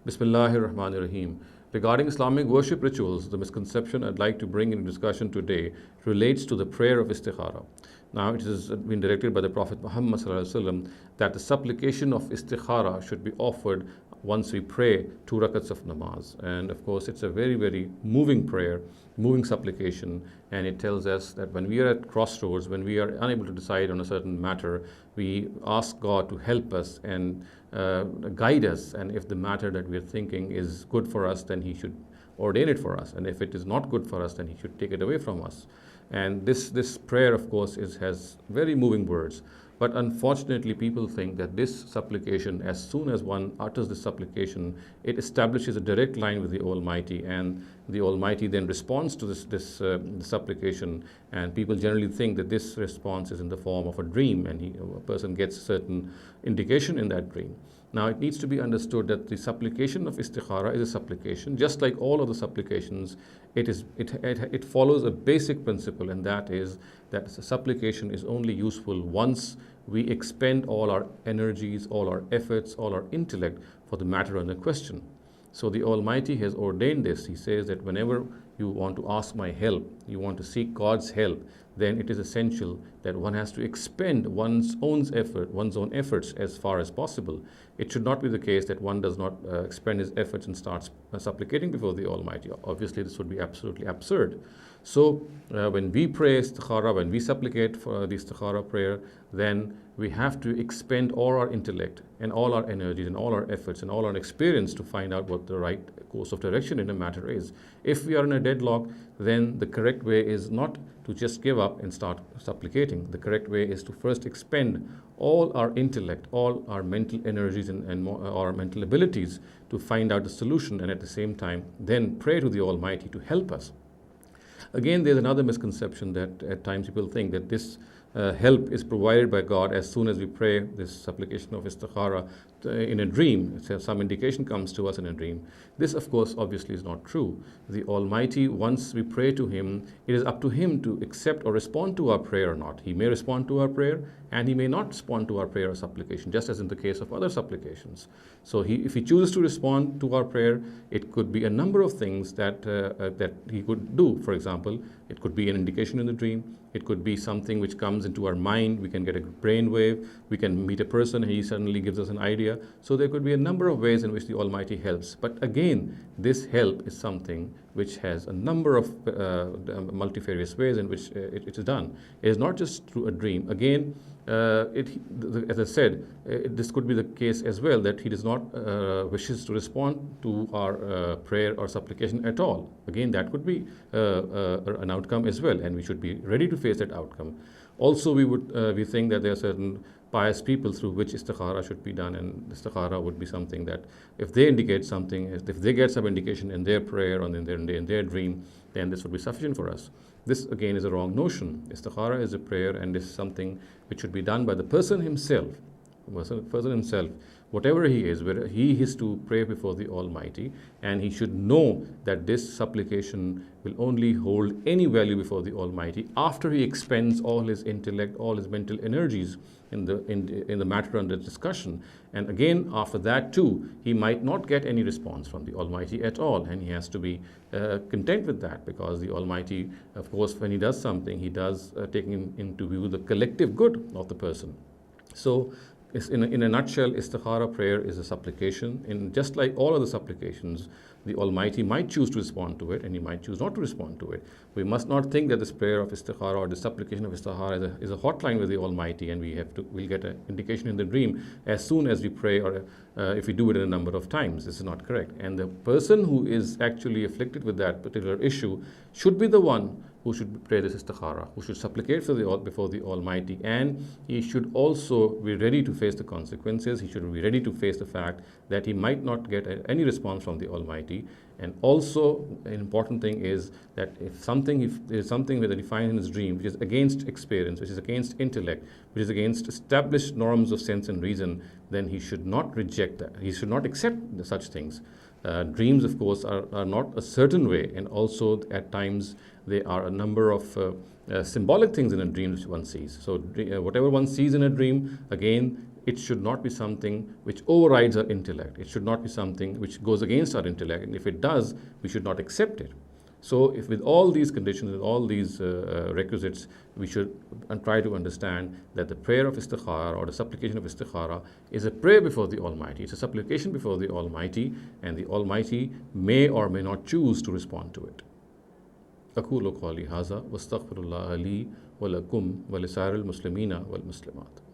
Bismillahir Rahmanir Rahim. Regarding Islamic worship rituals, the misconception I'd like to bring into discussion today relates to the prayer of Istikhara. Now, it has been directed by the Prophet Muhammad ﷺ that the supplication of Istikhara should be offered once we pray 2 rakats of namaz. And of course, it's a very, very moving prayer, moving supplication, and it tells us that when we are at crossroads, when we are unable to decide on a certain matter, we ask God to help us and guide us. And if the matter that we are thinking is good for us, then He should ordain it for us. And if it is not good for us, then He should take it away from us. And this prayer, of course, has very moving words. But unfortunately, people think that this supplication, as soon as one utters this supplication, it establishes a direct line with the Almighty, and the Almighty then responds to this supplication. And people generally think that this response is in the form of a dream, and a person gets a certain indication in that dream. Now, it needs to be understood that the supplication of Istikhara is a supplication, just like all other supplications. It follows a basic principle, and that is that supplication is only useful once we expend all our energies, all our efforts, all our intellect for the matter under question. So the Almighty has ordained this. He says that whenever you want to ask my help, you want to seek God's help, then it is essential that one has to expend one's own efforts as far as possible. It should not be the case that one does not expend his efforts and starts supplicating before the Almighty. Obviously, this would be absolutely absurd. So when we pray Istikhara, when we supplicate for the Istikhara prayer, then we have to expend all our intellect and all our energies and all our efforts and all our experience to find out what the right course of direction in a matter is. If we are in a deadlock, then the correct way is not to just give up and start supplicating. The correct way is to first expend all our intellect, all our mental energies and our mental abilities to find out the solution, and at the same time then pray to the Almighty to help us. Again, there's another misconception that at times people think that this help is provided by God as soon as we pray this supplication of Istikhara in a dream. So some indication comes to us in a dream. This, of course, obviously is not true. The Almighty, once we pray to Him, it is up to Him to accept or respond to our prayer or not. He may respond to our prayer, and He may not respond to our prayer or supplication, just as in the case of other supplications. So if He chooses to respond to our prayer, it could be a number of things that He could do. For example, it could be an indication in the dream. It could be something which comes into our mind. We can get a brain wave. We can meet a person and he suddenly gives us an idea. So there could be a number of ways in which the Almighty helps. But again, this help is something which has a number of multifarious ways in which it is done. It is not just through a dream. Again, as I said, this could be the case as well, that He does not wishes to respond to our prayer or supplication at all. Again, that could be an outcome as well, and we should be ready to face that outcome. Also, we think that there are certain pious people through which Istikhara should be done, and Istikhara would be something that if they indicate something, if they get some indication in their prayer or in their dream, then this would be sufficient for us. This again is a wrong notion. Istikhara is a prayer, and this is something which should be done by the person himself. Whatever he is, whether he is to pray before the Almighty, and he should know that this supplication will only hold any value before the Almighty after he expends all his intellect, all his mental energies in the matter under discussion. And again, after that too, he might not get any response from the Almighty at all, and he has to be content with that, because the Almighty, of course, when He does something, He does taking into view the collective good of the person. So, in a nutshell, Istikhara prayer is a supplication. And just like all other supplications, the Almighty might choose to respond to it, and He might choose not to respond to it. We must not think that this prayer of Istikhara or the supplication of Istikhara is a hotline with the Almighty, and we'll get an indication in the dream as soon as we pray, or if we do it in a number of times. This is not correct. And the person who is actually afflicted with that particular issue should be the one who should pray this Istikhara, who should supplicate before the Almighty, and he should also be ready to face the consequences. He should be ready to face the fact that he might not get any response from the Almighty. And also, an important thing is that if there is something that he finds in his dream which is against experience, which is against intellect, which is against established norms of sense and reason, then he should not reject that. He should not accept such things. Dreams, of course, are not a certain way, and also at times there are a number of symbolic things in a dream which one sees. So whatever one sees in a dream, again, it should not be something which overrides our intellect. It should not be something which goes against our intellect. And if it does, we should not accept it. So, if with all these conditions, with all these requisites, we should try to understand that the prayer of istikhara or the supplication of istikhara is a prayer before the Almighty. It's a supplication before the Almighty, and the Almighty may or may not choose to respond to it. أقول قولي هذا واستغفر الله لي ولكم ولسائر المسلمين والمسلمات.